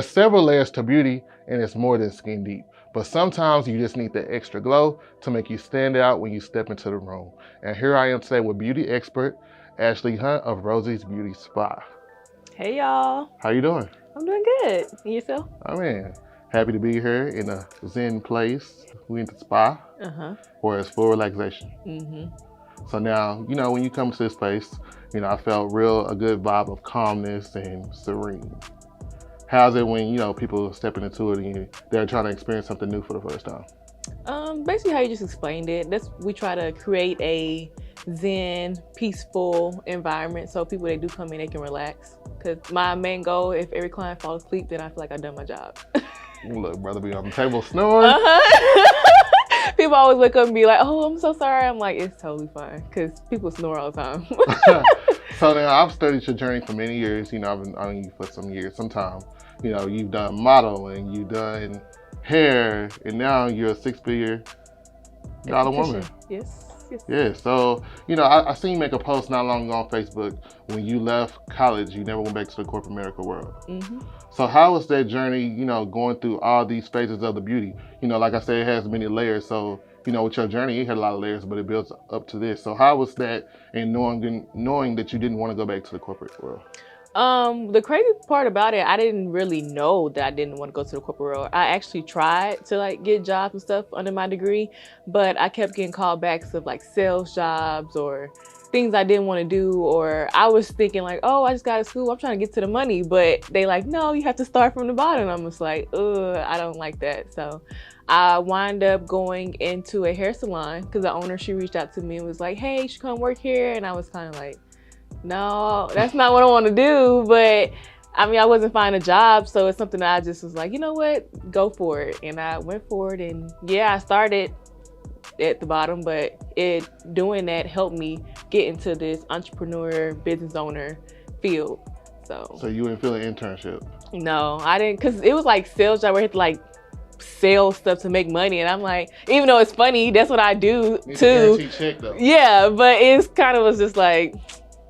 There's several layers to beauty, and it's more than skin deep. But sometimes you just need that extra glow to make you stand out when you step into the room. And here I am today with beauty expert Ashley Hunt of Rosie's Beauty Spa. Hey y'all. How you doing? I'm doing good. And yourself? I mean, happy to be here in a zen place. We in the spa where it's full relaxation. So now, you know, when you come to this place, you know, I felt a good vibe of calmness and serene. How's it when, you know, people are stepping into it and they're trying to experience something new for the first time? Basically how you just explained it. We try to create a zen, peaceful environment so people that do come in, they can relax. Because my main goal, if every client falls asleep, then I feel like I've done my job. Look, brother, be on the table snoring. People always wake up and be like, oh, I'm so sorry. I'm like, it's totally fine, because people snore all the time. So now I've studied your journey for many years. You know, I've been on you for some years, some time. You know, you've done modeling, you've done hair, and now you're a six-figure dollar woman. Yes. Yeah, so, you know, I seen you make a post not long ago on Facebook. When you left college, you never went back to the corporate medical world. So how was that journey, you know, going through all these phases of the beauty? You know, like I said, it has many layers. So, you know, with your journey, you had a lot of layers, but it builds up to this. So how was that in knowing that you didn't want to go back to the corporate world? The crazy part about it, I didn't really know that I didn't want to go to the corporate world. I actually tried to like get jobs and stuff under my degree, but I kept getting callbacks of like sales jobs or things I didn't want to do, or I was thinking like, oh, I just got out of school, I'm trying to get to the money, but they like, no, you have to start from the bottom. I'm just like, I don't like that. So I wind up going into a hair salon because the owner, she reached out to me and was like, hey, you should come work here. And I was kind of like, no, that's not what I want to do. But I mean, I wasn't finding a job, so it's something that I just was like, you know what, go for it. And I went for it, and yeah, I started at the bottom, but doing that helped me get into this entrepreneur, business owner field. So you didn't feel an internship? No, I didn't, because it was like sales job where I had to like sell stuff to make money, and I'm like, even though it's funny, that's what I do too. Check, though. Yeah, but it's kind of was just like,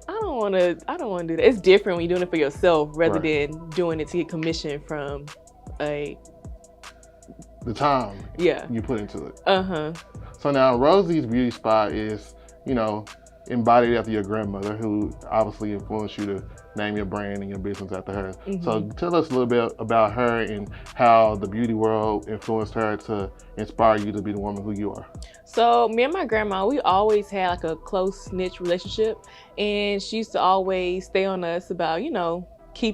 I don't want to do that. It's different when you're doing it for yourself rather than doing it to get commission from the time you put into it. So now Rosie's Beauty Spa is, you know, embodied after your grandmother, who obviously influenced you to name your brand and your business after her. So tell us a little bit about her and how the beauty world influenced her to inspire you to be the woman who you are. So me and my grandma, we always had like a close-knit relationship, and she used to always stay on us about, you know,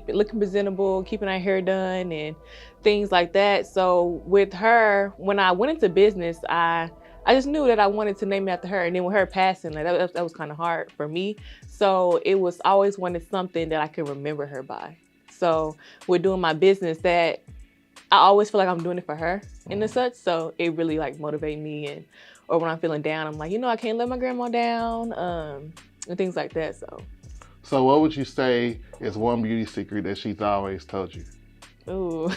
looking presentable, keeping our hair done and things like that. So with her, when I went into business, I just knew that I wanted to name it after her. And then with her passing, like, that was kind of hard for me. So it was always wanted something that I could remember her by. So with doing my business, that I always feel like I'm doing it for her and as such. So it really like motivated me, or when I'm feeling down, I'm like, you know, I can't let my grandma down, and things like that. So what would you say is one beauty secret that she's always told you? Ooh.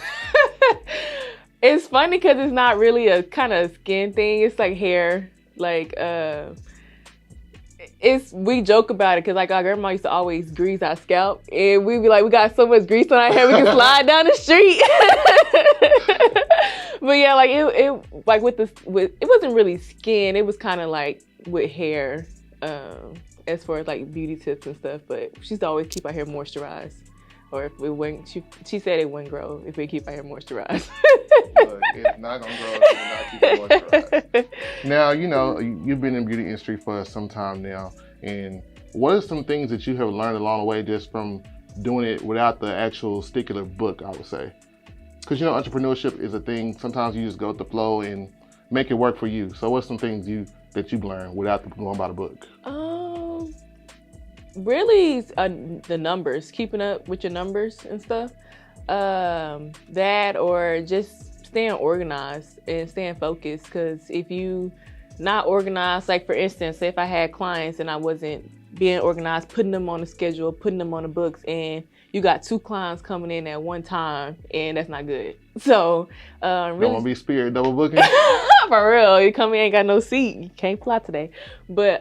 It's funny because it's not really a kind of skin thing. It's like hair. Like, we joke about it because like our grandma used to always grease our scalp, and we'd be like, we got so much grease on our hair we can slide down the street. But yeah, like it like it wasn't really skin. It was kind of like with hair, as far as like beauty tips and stuff. But she used to always keep our hair moisturized. Or if it wouldn't, she said it wouldn't grow if we keep our hair moisturized. Look, it's not gonna grow if you not keep it moisturized. Now, you know, you've been in the beauty industry for some time now, and what are some things that you have learned along the way just from doing it without the actual stick of the book, I would say? Because, you know, entrepreneurship is a thing. Sometimes you just go with the flow and make it work for you. So what's some things that you've learned without going by the book? Really, the numbers, keeping up with your numbers and stuff. That, or just staying organized and staying focused. Because if you not organized, like for instance, if I had clients and I wasn't being organized, putting them on the schedule, putting them on the books, and you got 2 clients coming in at one time, and that's not good. So, really, Don't want to be spirit double booking. for real, you come in, ain't got no seat, you can't fly today. But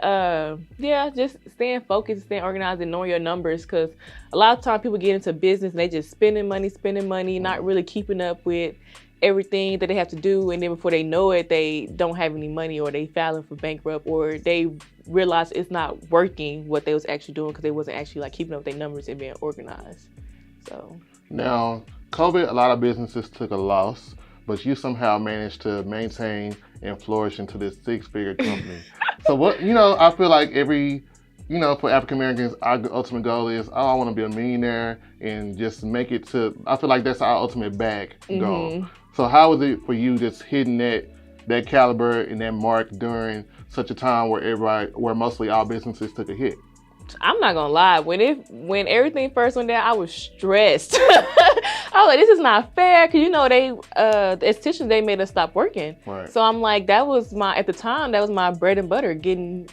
yeah, just staying focused, staying organized, and knowing your numbers, because a lot of times people get into business and they just spending money, not really keeping up with everything that they have to do, and then before they know it, they don't have any money, or they filing for bankrupt, or they realize it's not working what they was actually doing because they wasn't actually like keeping up with their numbers and being organized. So now, COVID, a lot of businesses took a loss, but you somehow managed to maintain and flourish into this 6-figure company. So what, I feel like every, for African Americans, our ultimate goal is, I want to be a millionaire and just make it to, I feel like that's our ultimate bag goal. So how was it for you just hitting that caliber and that mark during such a time where mostly all businesses took a hit? I'm not gonna lie, when everything first went down, I was stressed. I was like, this is not fair, because the estheticians, they made us stop working. Right. So I'm like, at the time, that was my bread and butter, getting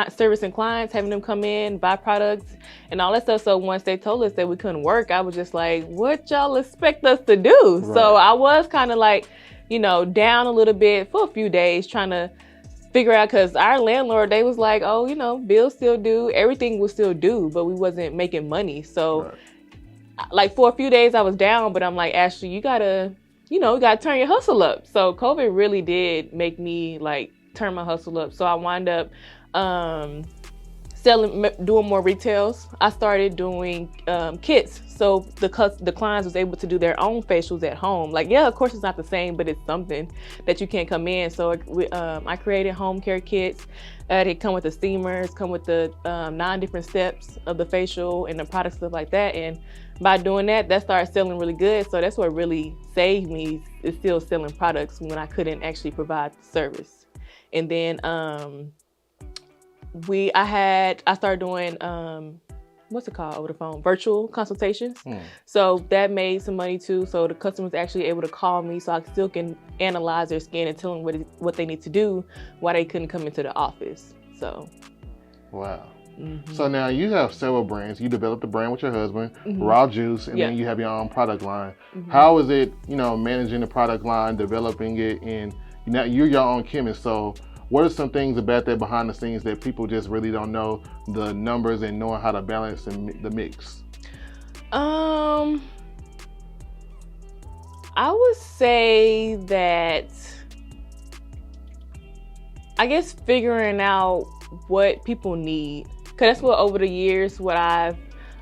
servicing clients, having them come in, buy products, and all that stuff. So once they told us that we couldn't work, I was just like, what y'all expect us to do? Right. So I was kind of like, down a little bit for a few days, trying to figure out, because our landlord, they was like, oh, bills still due, everything was still due, but we wasn't making money. So like for a few days I was down, but I'm like, Ashley, you gotta turn your hustle up. So COVID really did make me like turn my hustle up. So I wound up doing more retails. I started doing kits, so the clients was able to do their own facials at home. Like, yeah, of course it's not the same, but it's something that you can't come in. So I created home care kits. They come with the steamers, come with the 9 different steps of the facial and the products, stuff like that. And by doing that started selling really good. So that's what really saved me, is still selling products when I couldn't actually provide the service. And then I started doing what's it called over the phone? Virtual consultations. So that made some money too. So the customer's actually able to call me, so I still can analyze their skin and tell them what they need to do, why they couldn't come into the office. So. Wow. So now you have several brands. You developed the brand with your husband, Raw Juice, and then you have your own product line. How is it, managing the product line, developing it, and you're your own chemist. So what are some things about that behind the scenes that people just really don't know, the numbers and knowing how to balance the mix? I would say that, I guess, figuring out what people need. Because that's what over the years, what I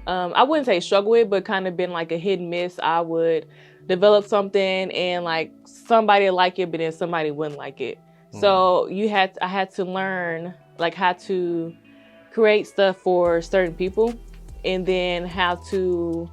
wouldn't say struggle with, but kind of been like a hit and miss. I would develop something and like somebody like it, but then somebody wouldn't like it. So I had to learn like how to create stuff for certain people, and then how to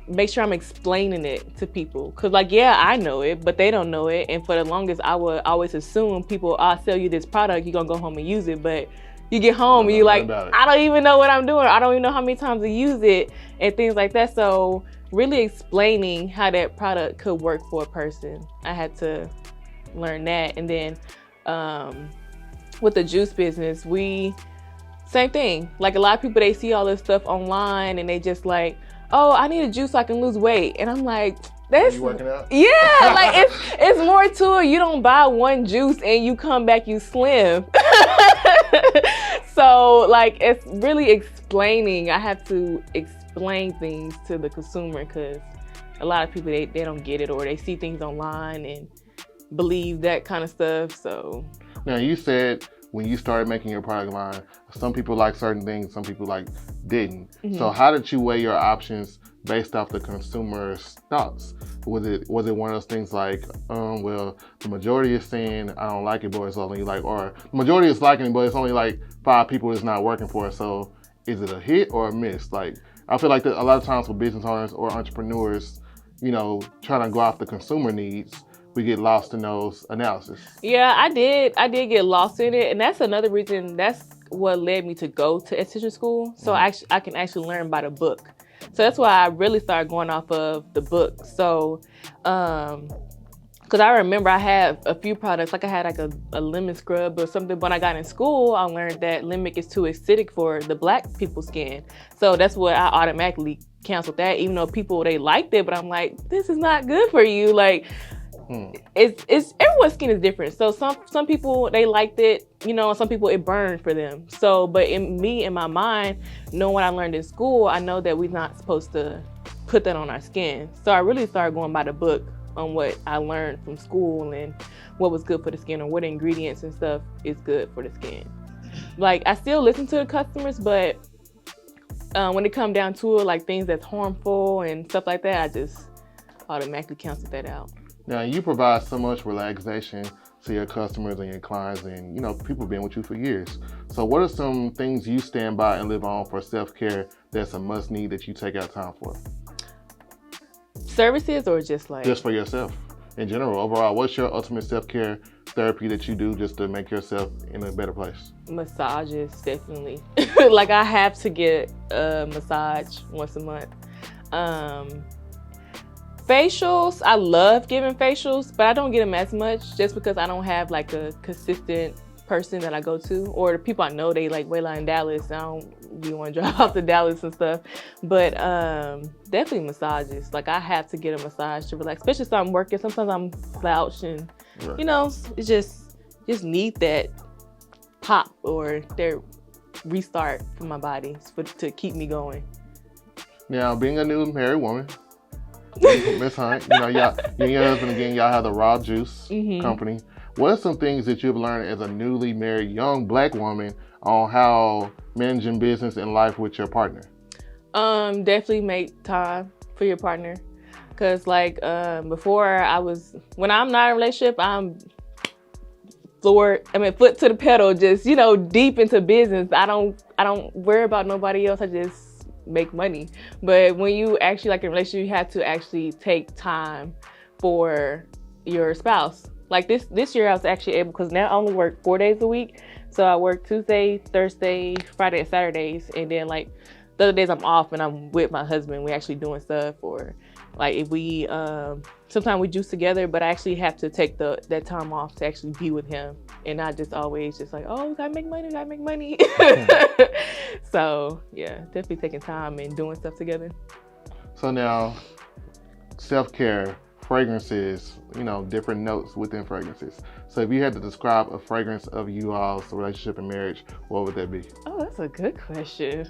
make sure I'm explaining it to people. Cause like, yeah, I know it, but they don't know it. And for the longest, I would always assume people, I'll sell you this product, you're gonna go home and use it. But you get home and you're like, I don't even know what I'm doing. I don't even know how many times to use it and things like that. So really explaining how that product could work for a person, I had to learn that. And then with the juice business, same thing. Like a lot of people, they see all this stuff online and they just like, oh, I need a juice so I can lose weight. And I'm like, that's, you working out? Yeah, like it's more to it. You don't buy one juice and you come back, you slim. So like, it's really explaining. I have to explain things to the consumer, because a lot of people, they don't get it, or they see things online and believe that kind of stuff. So now, you said when you started making your product line, some people like certain things, some people didn't. So how did you weigh your options based off the consumer's thoughts? Was it one of those things like, well, the majority is saying I don't like it, but it's only or the majority is liking it, but it's only 5 people it's not working for. So is it a hit or a miss? Like, I feel like that a lot of times for business owners or entrepreneurs, trying to go off the consumer needs, we get lost in those analysis. Yeah, I did get lost in it, and that's another reason. That's what led me to go to esthetician school, so I can actually learn by the book. So that's why I really started going off of the book. So, because Because I remember I had a few products, like I had like a lemon scrub or something. When I got in school, I learned that lemon is too acidic for the black people's skin. So that's what I automatically canceled that, even though people, they liked it. But I'm like, this is not good for you. Like, it's everyone's skin is different. So some people, they liked it, you know, and some people it burned for them. So, but in my mind, knowing what I learned in school, I know that we're not supposed to put that on our skin. So I really started going by the book on what I learned from school and what was good for the skin, or what ingredients and stuff is good for the skin. Like, I still listen to the customers, but when it come down to it, like things that's harmful and stuff like that, I just automatically cancel that out. Now, you provide so much relaxation to your customers and your clients, and, you know, people been with you for years. So what are some things you stand by and live on for self-care that's a must-need that you take out time for? Services, or just like... Just for yourself, in general, overall. What's your ultimate self-care therapy that you do just to make yourself in a better place? Massages, definitely. Like, I have to get a massage once a month. Facials, I love giving facials, but I don't get them as much just because I don't have like a consistent person that I go to, or the people I know, they like Wayline in Dallas. I don't really want to drive out to Dallas and stuff, but definitely massages. Like, I have to get a massage to relax, especially if I'm working. Sometimes I'm slouched and you know, it's just need that pop or that restart for my body to keep me going. Now, being a new married woman, Miss Hunt, you know, you and your husband, again, y'all have the Raw Juice company. What are some things that you've learned as a newly married young black woman on how managing business and life with your partner? Definitely make time for your partner. Cause like before, when I'm not in a relationship, I'm foot to the pedal, just, you know, deep into business. I don't worry about nobody else. I just make money. But when you actually like in a relationship, you have to actually take time for your spouse. Like this year I was actually able, because now I only work 4 days a week. So I work Tuesday, Thursday, Friday, and Saturdays. And then like the other days I'm off and I'm with my husband. We're actually doing stuff, or like if we, sometimes we juice together, but I actually have to take that time off to actually be with him, and not just always just like, oh, gotta make money. So yeah, definitely taking time and doing stuff together. So now, self-care, fragrances, you know, different notes within fragrances. So if you had to describe a fragrance of you all's relationship and marriage, what would that be? Oh, that's a good question.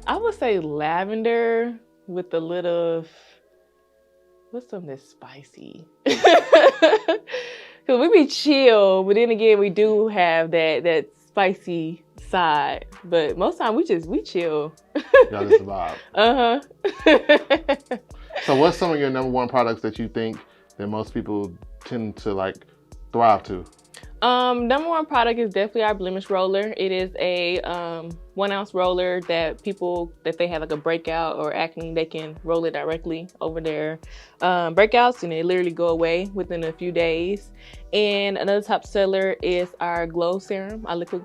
I would say lavender with a little, what's something that's spicy? Because we be chill, but then again, we do have that spicy side. But most time we chill. Y'all just vibe. So what's some of your number one products that you think that most people tend to like thrive to? Number one product is definitely our blemish roller. It is a 1 ounce roller that people, if they have like a breakout or acne, they can roll it directly over their breakouts, and they literally go away within a few days. And another top seller is our glow serum, our liquid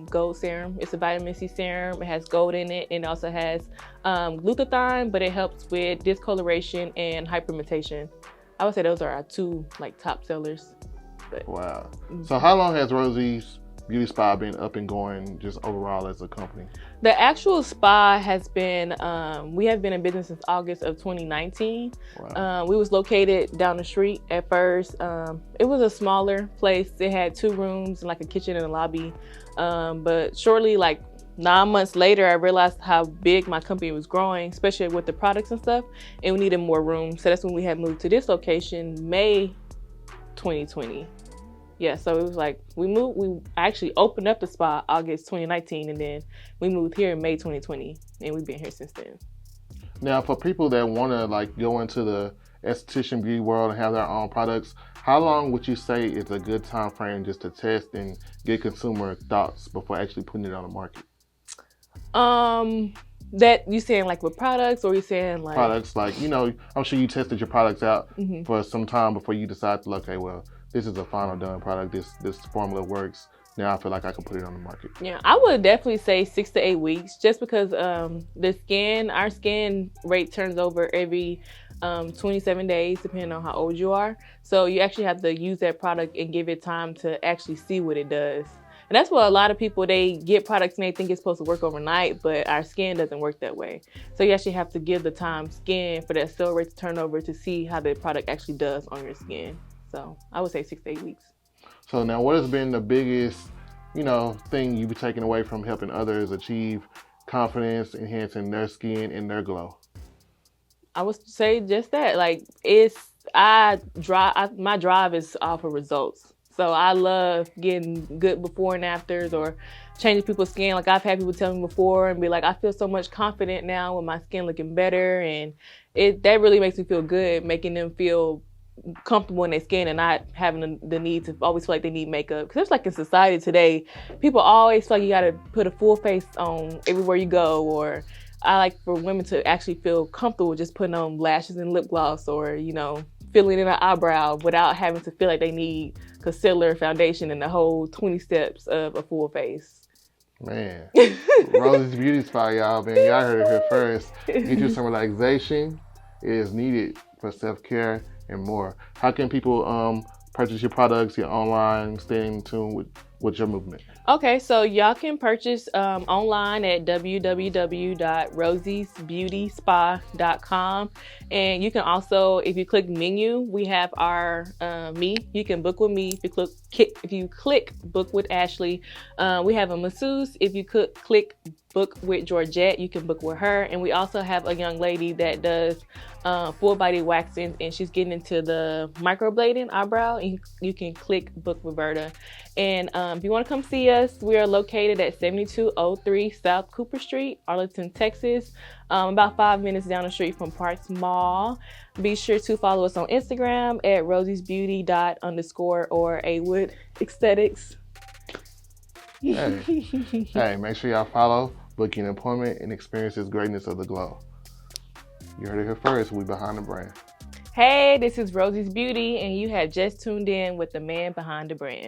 gold serum. It's a vitamin C serum. It has gold in it, and it also has glutathione, but it helps with discoloration and hyperpigmentation. I would say those are our two like top sellers. But, wow. So how long has Rosie's Beauty Spa been up and going just overall as a company? The actual spa has been, we have been in business since August of 2019. Wow. We was located down the street at first. It was a smaller place. It had 2 rooms and like a kitchen and a lobby. But shortly, like 9 months later, I realized how big my company was growing, especially with the products and stuff, and we needed more room. So that's when we had moved to this location, May 2020. Yeah, so it was like we actually opened up the spa August 2019, and then we moved here in May 2020, and we've been here since then. Now, for people that want to like go into the esthetician beauty world and have their own products, how long would you say is a good time frame just to test and get consumer thoughts before actually putting it on the market? That you saying like with products, or you saying like products, like, you know, I'm sure you tested your products out for some time before you decide to, okay, well, this is a final done product. This formula works. now I feel like I can put it on the market? Yeah, I would definitely say 6 to 8 weeks, just because our skin rate turns over every 27 days, depending on how old you are. So you actually have to use that product and give it time to actually see what it does. And that's what a lot of people, they get products and they think it's supposed to work overnight, but our skin doesn't work that way. So you actually have to give the time skin for that cell rate to turn over to see how the product actually does on your skin. So I would say 6 to 8 weeks. So now, what has been the biggest, thing you've taken away from helping others achieve confidence, enhancing their skin and their glow? I would say just that. Like, my drive is off of results. So I love getting good before and afters or changing people's skin. Like, I've had people tell me before and be like, I feel so much confident now with my skin looking better. And that really makes me feel good, making them feel comfortable in their skin and not having the need to always feel like they need makeup. Because it's like in society today, people always feel like you got to put a full face on everywhere you go. Or I like for women to actually feel comfortable just putting on lashes and lip gloss, or, filling in an eyebrow without having to feel like they need concealer, foundation, and the whole 20 steps of a full face. Man, Rosie's Beauty Spot, y'all, man. Y'all heard it here first. Get you some relaxation. It is needed for self-care and more. How can people purchase your products, your online, stay in tune with your movement? Okay, so y'all can purchase online at www.rosiesbeautyspa.com. And you can also, if you click menu, we have our me. You can book with me. If you click book with Ashley, we have a masseuse. If you click book with Georgette, you can book with her. And we also have a young lady that does full body waxing, and she's getting into the microblading eyebrow, and you can click book with Verta. And if you want to come see us, we are located at 7203 South Cooper Street, Arlington, Texas, about 5 minutes down the street from Parks Mall. Be sure to follow us on Instagram at rosiesbeauty._ or awood aesthetics. Hey, make sure y'all follow, book an appointment, and experience this greatness of the glow. You heard it here first. We behind the brand. Hey, this is Rosie's Beauty, and you have just tuned in with the man behind the brand.